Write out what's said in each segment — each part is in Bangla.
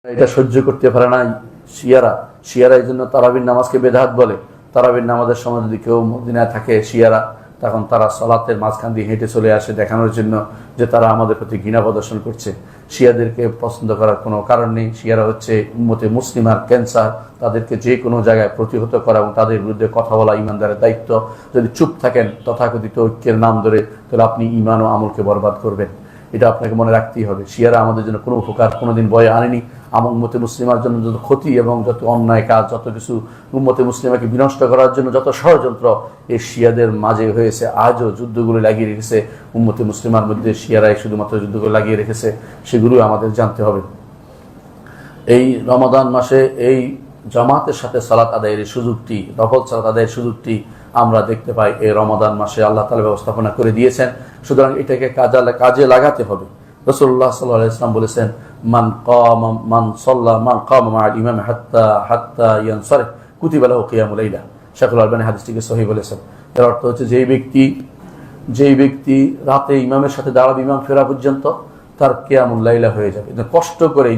এটা সহ্য করতে পারে না শিয়ারা এই জন্য তারাবির নামাজকে বেদাত বলে। তারাবির নামাজের সময় যদি কেউ মদিনায় থাকে শিয়ারা, তখন তারা সালাতের মাঝখান দিয়ে হেঁটে চলে আসে দেখানোর জন্য যে তারা আমাদের প্রতি ঘৃণা প্রদর্শন করছে। শিয়াদেরকে পছন্দ করার কোনো কারণ নেই। শিয়ারা হচ্ছে উম্মতে মুসলিমার ক্যান্সার। তাদেরকে যে কোনো জায়গায় প্রতিহত করা এবং তাদের বিরুদ্ধে কথা বলা ইমানদারের দায়িত্ব। যদি চুপ থাকেন তথাকথিত ঐক্যের নাম ধরে, তাহলে আপনি ইমান ও আমলকে বরবাদ করবেন। এটা আপনাকে মনে রাখতেই হবে। শিয়ারা আমাদের জন্য কোনো উপকার কোনোদিন বয়ে আনেনি। উম্মতে মুসলিমার জন্য যত ক্ষতি এবং যত অন্যায় কাজ, যত কিছু উম্মতে মুসলিমাকে বিনষ্ট করার জন্য যত ষড়যন্ত্র এই শিয়াদের মাঝে হয়েছে, আজও যুদ্ধগুলো লাগিয়ে রেখেছে উম্মতে মুসলিমার মধ্যে। শিয়ারাই শুধুমাত্র যুদ্ধগুলো লাগিয়ে রেখেছে, সেগুলো আমাদের জানতে হবে। এই রমাদান মাসে এই জামাতের সাথে সালাত আদায়ের সুযোগটি, নফল সালাত আদায়ের সুযোগটি আমরা দেখতে পাই এই রমাদান মাসে আল্লাহ তাআলা ব্যবস্থাপনা করে দিয়েছেন। সুতরাং এটাকে কাজে লাগাতে হবে। রাসূলুল্লাহ সাল্লাল্লাহু আলাইহি ওয়াসাল্লাম বলেছেন, মান কামা মা'আল ইমাম হাত্তা ইয়ানসারিফ কুতিবা লাহু কিয়ামুল লাইলা। শায়খুল আলবানী হাদিসটিকে সহিহ বলেছেন। এর অর্থ হচ্ছে যেই ব্যক্তি রাতে ইমামের সাথে দাঁড়াবে ইমাম ফেরা পর্যন্ত, তার কিয়ামুল লাইলা হয়ে যাবে। কষ্ট করে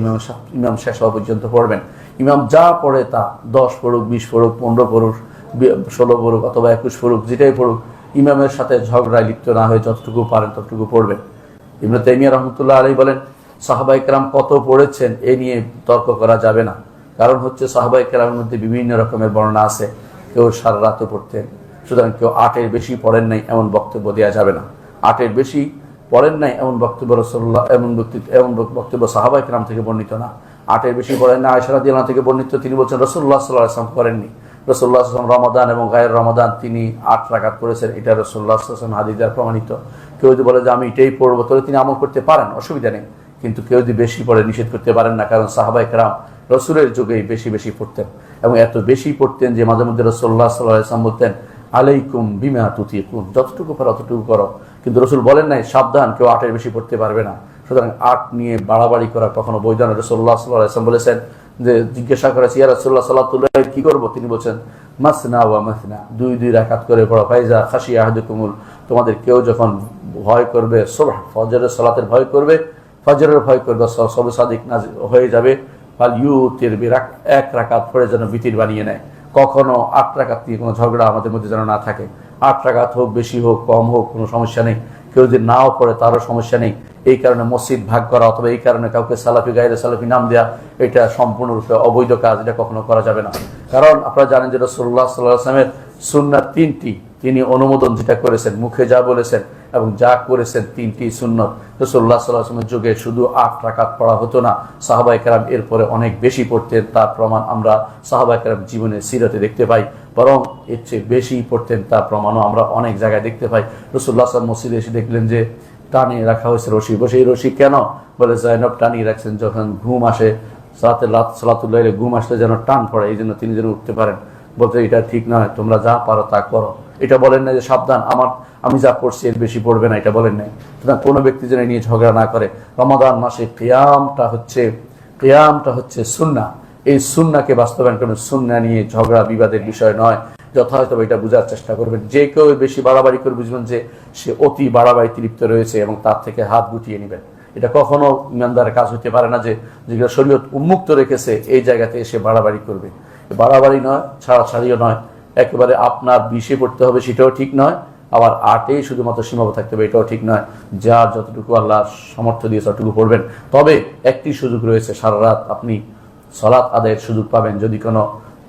ইমাম শেষ হওয়া পর্যন্ত পড়বেন। ইমাম যা পড়ে তা 10 পড়ুক, 20 পড়ুক, 15 পড়ুক, 16 পড়ুক অথবা 21 পড়ুক, যেটাই পড়ুক, ইমামের সাথে ঝগড়ায় লিপ্ত না হয়ে যতটুকু পারেন ততটুকু পড়বেন। ইবনে তাইমিয়া রাহমাতুল্লাহ আলাইহি বলেন, সাহাবায়ে কেরাম কত পড়েছেন এ নিয়ে তর্ক করা যাবে না। কারণ হচ্ছে সাহাবায়ে কেরামের মধ্যে বিভিন্ন রকমের বর্ণনা আছে। কেউ সারা রাতও পড়তেন। সুতরাং কেউ 8-এর বেশি পড়েন নাই এমন বক্তব্য দেওয়া যাবে না। 8-এর বেশি পড়েন নাই এমন বক্তব্য রাসূলুল্লাহ এমন বক্তব্য সাহাবায়ে কেরাম থেকে বর্ণিত না। 8-এর বেশি পড়েন না আয়েশা রাদিয়াল্লাহু আনহা থেকে বর্ণিত। তিনি বলছেন রাসূলুল্লাহ সাল্লাল্লাহু আলাইহি ওয়াসাল্লাম করেননি। রাসূলুল্লাহ সাল্লাল্লাহু আলাইহি ওয়াসাল্লাম রমাদান এবং গায়ের রমাদান তিনি 8 রাকাত করেছেন। এটা রাসূলুল্লাহ সাল্লাল্লাহু আলাইহি ওয়াসাল্লাম হাদিস দ্বারা প্রমাণিত। কেউ যদি বলে যে আমি এটাই পড়বো, তাহলে তিনি আমল করতে পারেন, অসুবিধা নেই। কিন্তু কেউ যদি বেশি পড়ে নিষেধ করতে পারেন না। কারণ সাহাবায়ে কেরাম রাসূলের যুগেই বেশি পড়তেন এবং এত বেশি পড়তেন যে মাঝে মধ্যে রাসূলুল্লাহ সাল্লাল্লাহু আলাইহি ওয়াসাল্লাম বলতেন, আলাইকুম বিমা তুতিকুন, যতটুকু পারো অতটুকু করো। কিন্তু রাসূল বলেন নাই সাবধান, কেউ 8-এর বেশি পড়তে পারবে না। সুতরাং 8 নিয়ে বাড়াবাড়ি করা কখনো বৈধ নয়। রাসূলুল্লাহ সাল্লাল্লাহু আলাইহি ওয়াসাল্লাম বলেছেন যে, জিজ্ঞাসা করেছে ইয়া রাসূলুল্লাহ সাল্লাতুল লাইল কি করব? তিনি বলেছেন মাসনা ওয়া মাসনা, 2 রাকাত করে পড়ো। ফাইজা খাশিয়া আহাদুকুমুল, তোমাদের কেউ যখন ভয় করবে সুবহ ফজরের সালাতের ভয় করবে, ফজরের ভয় করবে, সবে সাদিক নাজিল হয়ে যাবে, ফাল ইউতির বিরাক, 1 রাকাত পড়ে যেন বিতির বানিয়ে নেয়। কখনো 8 রাকাত নিয়ে কোনো ঝগড়া আমাদের মধ্যে যেন না থাকে। 8 রাকাত হোক, বেশি হোক, কম হোক, কোনো সমস্যা নেই। কেউ যদি নাও পড়ে তারও সমস্যা নেই। এই কারণে মসজিদ ভাগ করা অথবা এই কারণে কাউকে সালাফি গায়রে সালাফি নাম দেওয়া, এটা সম্পূর্ণরূপে অবৈধ কাজ। এটা কখনো করা যাবে না। কারণ আপনারা জানেন যে রাসূলুল্লাহ সাল্লাল্লাহু আলাইহি ওয়াসাল্লামের সুন্নাত 3টি, তিনি অনুমোদন যেটা করেছেন, মুখে যা বলেছেন এবং যা করেছেন 3টি সুন্নত। রাসূলুল্লাহ সাল্লাল্লাহু আলাইহি ওয়াসাল্লামের যুগে শুধু 8 রাকাত পড়া হতো না, সাহাবায়ে কেরাম এরপরে অনেক বেশি পড়তেন। তার প্রমাণ আমরা সাহাবায়ে কেরাম জীবনের সিরাতে দেখতে পাই। বরং এর চেয়ে বেশি পড়তেন তার প্রমাণও আমরা অনেক জায়গায় দেখতে পাই। রাসূলুল্লাহ সাল্লাল্লাহু আলাইহি ওয়াসাল্লাম মসজিদে এসে দেখলেন যে টানিয়ে রাখা হয়েছে রশি। বসে এই রশি কেন? বলে যায়নব টানিয়ে রাখছেন, যখন ঘুম আসে সালাতুল লাইলে ঘুম আসলে যেন টান পড়ে, এই জন্য তিনি যেন উঠতে পারেন। বলতে এটা ঠিক নয়, তোমরা যা পারো তা করো। এটা বলেন না যে সাবধান, আমি যা পড়ছি এর বেশি পড়বে না, এটা বলেন নাই। সুতরাং কোনো ব্যক্তি যেন নিয়ে ঝগড়া না করে। রমাদান মাসে কিয়ামটা হচ্ছে সুন্নাহ। এই সুন্নাহকে বাস্তবায়ন করবেন। সুন্নাহ নিয়ে ঝগড়া বিবাদের বিষয় নয়। যথাযথভাবে এটা বোঝার চেষ্টা করবেন। যে কেউ বেশি বাড়াবাড়ি করে বুঝবেন যে সে অতি বাড়াবাড়িতে লিপ্ত রয়েছে এবং তার থেকে হাত গুটিয়ে নেবেন। এটা কখনো ইমানদারের কাজ হতে পারে না যে যেগুলো শরীয়ত উন্মুক্ত রেখেছে এই জায়গাতে এসে বাড়াবাড়ি করবে। বাড়াবাড়ি নয়, ছাড়াছাড়িও নয়। একেবারে আপনার 20-এ পড়তে হবে সেটাও ঠিক নয়, আবার 8-এই শুধুমাত্র সীমাবদ্ধ থাকতে হবে এটাও ঠিক নয়। যার যতটুকু আল্লাহ সামর্থ্য দিয়ে ততটুকু পড়বেন। তবে একটি সুযোগ রয়েছে, সারা রাত আপনি সালাত আদায়ের সুযোগ পাবেন যদি কোনো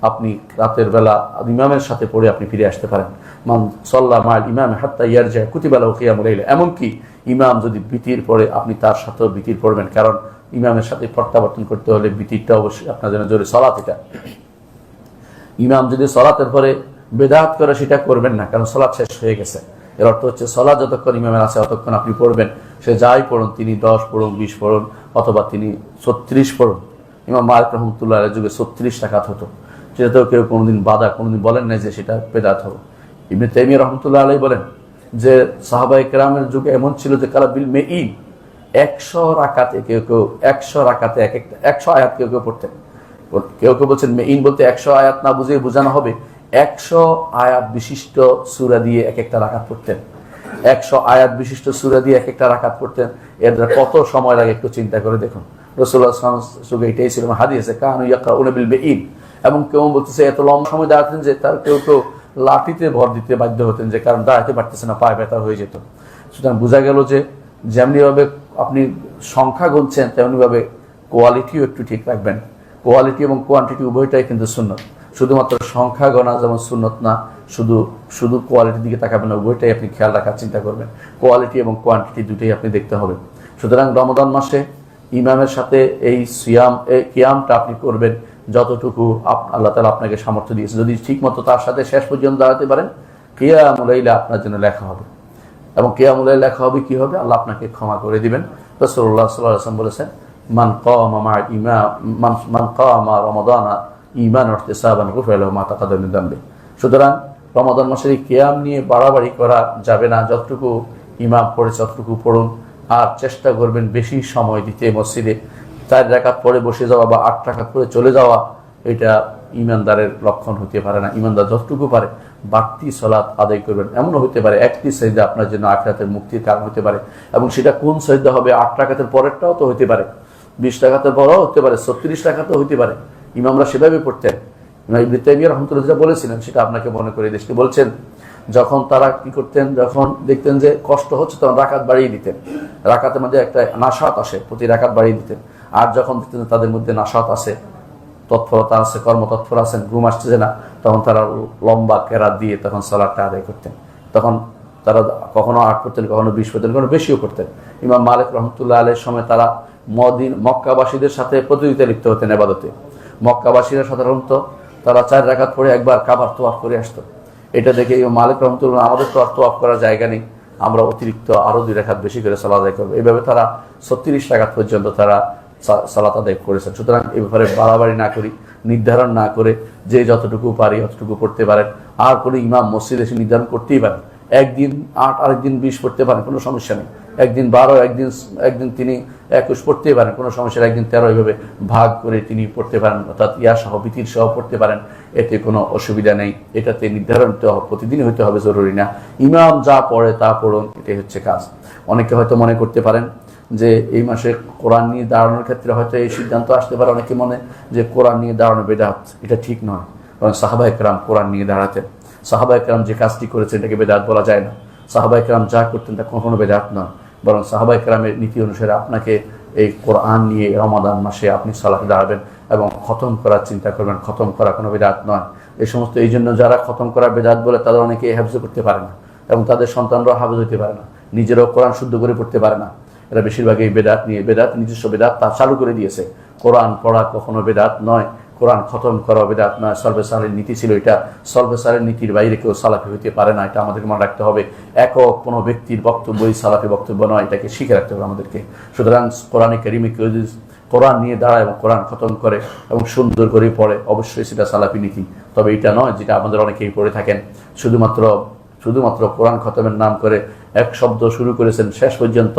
আপনি রাতের বেলা ইমামের সাথে পড়ে আপনি ফিরে আসতে পারেন। মান সাল্লা মা'আল ইমাম হাত্তা ইয়ারজা কুতিবা লাহু কিয়ামুল লাইল। এমনকি ইমাম যদি বিতির পড়ে আপনি তার সাথেও বিতির পড়বেন। কারণ ইমামের সাথে প্রত্যাবর্তন করতে হলে বিতিরটা অবশ্যই আপনার জন্য জরুরি। সালাত এটা ইমাম যদি সালাতের পরে বেদাত করে সেটা করবেন না, কারণ সালাত শেষ হয়ে গেছে। এর অর্থ হচ্ছে সালাত যতক্ষণ ইমামের আছে ততক্ষণ আপনি পড়বেন। সে যাই পড়ুন, তিনি 10 পড়ুন, 20 পড়ুন অথবা তিনি 36 পড়ুন। ইমাম মালিক রাহমাতুল্লাহ আলাইহির যুগে 36 রাকাত হতো। সেটাতেও কেউ কোনোদিন কোনোদিন বলেন নাই যে সেটা বেদাত হবে। ইবনে তাইমিয়া রাহমাতুল্লাহ আলাইহি বলেন যে সাহাবায়ে কেরামের যুগে এমন ছিল যে কালা বিল মেইন 100 রাকাতে কেউ 100 রাকাতে 100 আয়াত কেউ পড়তেন। কেউ বলছেন মেইন বলতে 100 আয়াত না বুঝে বোঝানো হবে 100 আয়াত বিশিষ্ট সূরা দিয়ে একটা রাকাত পড়তেন। 100 আয়াত বিশিষ্ট সূরা দিয়ে একটা রাকাত পড়তেন। এর কত সময় লাগে একটু চিন্তা করে দেখুন। রাসূলুল্লাহ সাল্লাল্লাহু আলাইহি ওয়াসাল্লাম এটাই ছিল হাদিসে কানু ইয়াকরাউনা বিল বাইন। এবং কেউ বলতেছে এত লম্বা সময় দাঁড়াতেন যে তার কেউ কেউ লাঠিতে ভর দিতে বাধ্য হতেন, যে কারণ দাঁড়াতে পারতেছে না, পায়ে ব্যথা হয়ে যেত। সুতরাং বোঝা গেল যে যেমনিভাবে আপনি সংখ্যা গুনছেন তেমনিভাবে কোয়ালিটিও একটু ঠিক রাখবেন। কোয়ালিটি এবং কোয়ান্টিটি উভয়টাই কিন্তু সুন্নত। শুধুমাত্র সংখ্যা গণা যেমন সুন্নত না, শুধু কোয়ালিটির দিকে তাকাবেন না, উভয়টাই আপনি খেয়াল রাখার চিন্তা করবেন। কোয়ালিটি এবং কোয়ান্টিটি দুটোই আপনি দেখতে হবে। সুতরাং রমাদান মাসে ইমামের সাথে এই কিয়ামটা আপনি করবেন যতটুকু আল্লাহ তাআলা আপনাকে সামর্থ্য দিয়েছে। যদি ঠিকমতো তার সাথে শেষ পর্যন্ত দাঁড়াতে পারেন, কিয়ামুল লাইল আপনার জন্য লেখা হবে। এবং কিয়ামুল লাইল লেখা হবে কি হবে? আল্লাহ আপনাকে ক্ষমা করে দিবেন। রাসূলুল্লাহ সাল্লাল্লাহু আলাইহি ওয়াসাল্লাম বলেছেন, মান কামা রমাদানা ঈমানান ওয়া ইহতিসাবান গুফিরা লাহু মা তাকাদ্দামা মিন যামবি। সুতরাং রমাদান মাসের এই কিয়াম নিয়ে বাড়াবাড়ি করা যাবে না। যতটুকু ইমাম পড়েছে ততটুকু পড়ুন, আর চেষ্টা করবেন বেশি সময় দিতে মসজিদে। 4 রাকাত পরে বসে যাওয়া বা 8 রাকাত পরে চলে যাওয়া, এটা ইমানদারের লক্ষণ হতে পারে না। ইমানদার যতটুকু পারে বাড়তি সালাত আদায় করবেন। এমনও হতে পারে একটি সাজদা আপনার জন্য আখিরাতের মুক্তির কারণ হতে পারে। এবং সেটা কোন সাজদা হবে? 8 রাকাতের পরেরটাও তো হতে পারে, 20 রাকাতের পরেও হতে পারে, 36 রাকাতও হতে পারে। ইমামরা সেভাবে পড়তেন। ইবনে তাইমিয়া রাহমাতুল্লাহ যেটা বলেছিলেন সেটা আপনাকে মনে করে দিচ্ছি। বলছেন যখন তারা কি করতেন, যখন দেখতেন যে কষ্ট হচ্ছে তখন রাকাত বাড়িয়ে দিতেন। রাকাতের মধ্যে একটা নাশাত আসে, প্রতি রাকাত বাড়িয়ে দিতেন। আর যখন দেখতেন তাদের মধ্যে নাশাত আছে, তৎপরতা আছে, কর্মতৎপর আছেন, ঘুম আসছে না, তখন তারা লম্বা কেরাত দিয়ে তখন সালাতটা আদায় করতেন। তখন তারা কখনো 8 পড়তেন, কখনো 20 পড়তেন, কখনো বেশিও করতেন। ইমাম মালিক রহমতুল্লাহ আলাইহির সময় তারা মক্কাবাসীদের সাথে প্রতিযোগিতা লিপ্ত হতেন ইবাদতে। মক্কাবাসীরা সাধারণত তারা 4 রাকাত পড়ে একবার কাবার তোয়াফ করে আসতো। এটা দেখে ইমাম মালিক রহমতুল্লাহ, আমাদের তো আর তোয়াফ করার জায়গা নেই, আমরা অতিরিক্ত আরো 2 রাকাত বেশি করে সালাত আদায় করবো। এইভাবে তারা 36 রাকাত পর্যন্ত তারা সালাত আদায় করেছেন। সুতরাং এই ব্যাপারে বাড়াবাড়ি না করি, নির্ধারণ না করে যে যতটুকু পারি অতটুকু পড়তে পারেন। আর কোনো ইমাম মসজিদে এসে নির্ধারণ করতেই পারেন, একদিন 8 আরেকদিন 20 পড়তে পারেন, কোনো সমস্যা নেই। একদিন 12, একদিন তিনি 21 পড়তে পারেন, কোনো সমস্যা। একদিন 13, এইভাবে ভাগ করে তিনি পড়তে পারেন, অর্থাৎ সহ বিতির সহ পড়তে পারেন, এতে কোনো অসুবিধা নেই। এটাতে নির্ধারণ প্রতিদিন হইতে হবে জরুরি না। ইমাম যা পড়ে তা পড়ুন, এটাই হচ্ছে কাজ। অনেকে হয়তো মনে করতে পারেন যে এই মাসে কোরআন নিয়ে দাঁড়ানোর ক্ষেত্রে হয়তো এই সিদ্ধান্ত আসতে পারে অনেকে মনে, যে কোরআন নিয়ে দাঁড়ানো বেদাত। এটা ঠিক নয়, কারণ সাহাবায়ে কেরাম কোরআন নিয়ে দাঁড়াতেন। সাহাবায়ে কেরাম যে কাজটি করেছেন এটাকে বেদাত বলা যায় না। সাহাবায়ে কেরাম যা করতেন তা কখনো বেদাত নয়, বরং সাহাবায়ে কেরামের নীতি অনুসারে আপনাকে এই কোরআন নিয়ে রমাদান মাসে আপনি সালাতে দাঁড়াবেন এবং খতম করার চিন্তা করবেন। খতম করা কোনো বেদাত নয়। এই সমস্ত এই জন্য যারা খতম করা বেদাত বলে তাদের অনেকে হেফজ করতে পারে না, এবং তাদের সন্তানরাও হাফেজ হতে পারে না, নিজেরাও কোরআন শুদ্ধ করে পড়তে পারে না। এরা বেশিরভাগই বেদাত নিয়ে, বেদাত নিজস্ব বেদাত তা চালু করে দিয়েছে। কোরআন পড়া কখনো বেদাত নয়, কোরআন খতম করা বেদাত নয়। সলবে সালের নীতি ছিল এটা। সলবে সালের নীতির বাইরে কেউ সালাফি হইতে পারে না, এটা আমাদেরকে মনে রাখতে হবে। একক কোনো ব্যক্তির বক্তব্যই সালাফি বক্তব্য নয়, এটাকে শিখে রাখতে হবে আমাদেরকে। সুতরাং কোরআনে কারিমে কেউ যদি কোরআন নিয়ে দাঁড়ায় এবং কোরআন খতম করে এবং সুন্দর করে পড়ে, অবশ্যই সেটা সালাফি নীতি। তবে এটা নয় যেটা আমাদের অনেকেই পড়ে থাকেন, শুধুমাত্র কোরআন খতমের নাম করে এক শব্দ শুরু করেছেন, শেষ পর্যন্ত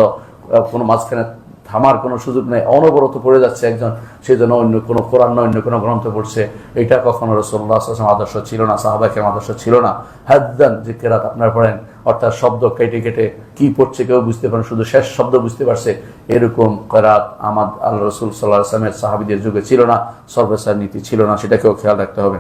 কোনো মাঝখানে থামার কোনো সুযোগ নেই, অনবরত পড়ে যাচ্ছে একজন, সেই জন্য অন্য কোনো কোরআন নয় অন্য কোনো গ্রন্থ পড়ছে। এটা কখনো রাসূলুল্লাহ সাল্লাল্লাহু আলাইহি ওয়াসাল্লাম আদর্শ ছিল না, সাহাবায়ে কেরাম আদর্শ ছিল না। হাদ্দান যে কেরাত আপনারা পড়েন, অর্থাৎ শব্দ কেটে কেটে কি পড়ছে কেউ বুঝতে পারেন, শুধু শেষ শব্দ বুঝতে পারছে, এরকম কেরাত আল্লাহ রাসূল সাল্লাল্লাহু আলাইহি ওয়াসাল্লামের সাহাবীদের যুগে ছিল না, সর্বসার নীতি ছিল না, সেটাকেও খেয়াল রাখতে হবে।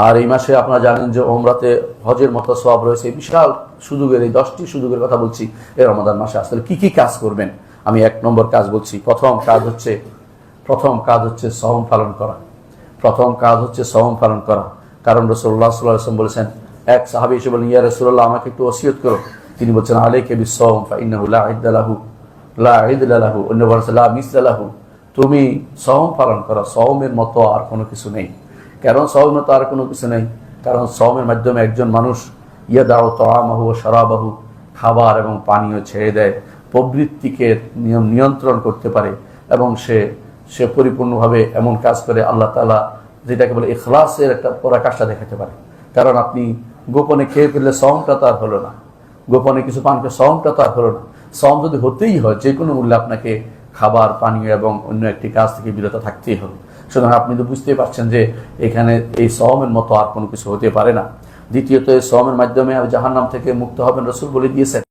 আর এই মাসে আপনারা জানেন যে ওমরাতে হজের মতো সওয়াব রয়েছে। বিশাল সুযোগের, এই 10টি সুযোগের কথা বলছি এই রমাদান মাসে। আসলে কি কি কাজ করবেন আমি 1 নম্বর কাজ বলছি। প্রথম কাজ হচ্ছে সওম পালন করা। সওম পালন করা। কারণ রাসূলুল্লাহ সাল্লাল্লাহু আলাইহি ওয়াসাল্লাম বলেছেন, এক সাহাবী এসে বলেন, ইয়া রাসূলুল্লাহ আমাকে একটু ওসিয়ত করো। তিনি বলছেন, আলাইকা বিস-সাওম ফাইন্নাহু লা ইদ্দা লাহু অন্য বলেন লা মিসলা লাহু। তুমি সওম পালন করো, সওমের মতো আর কোনো কিছু নেই। কারণ সওমের মতো আর কোনো কিছু নেই, কারণ সওমের মাধ্যমে একজন মানুষ ইয়াদাউ তাআমাহু ওয়া শারাবাহু, খাবার এবং পানীয় ছেড়ে দেয়, প্রবৃত্তিকে নিয়ন্ত্রণ করতে পারে, এবং সে পরিপূর্ণভাবে এমন কাজ করে আল্লাহ তাআলা যেটাকে বলে ইখলাসের একটা পরাকাষ্ঠা দেখাতে পারে। কারণ আপনি গোপনে খেয়ে ফেললে সওমটা তো আর হলো না, গোপনে কিছু পান করে সওমটা তো আর হলো না। সওম যদি হতেই হয় যে কোনো মূল্যে আপনাকে খাবার পানীয় এবং অন্য একটি কাজ থেকে বিরত থাকতেই হবে। সুতরাং আপনি তো বুঝতেই পারছেন যে এখানে এই সওমের মতো আর কোনো কিছু হতে পারে না। দ্বিতীয়ত এই সওমের মাধ্যমে জাহান্নাম থেকে মুক্ত হবেন, রাসূল বলে দিয়েছেন।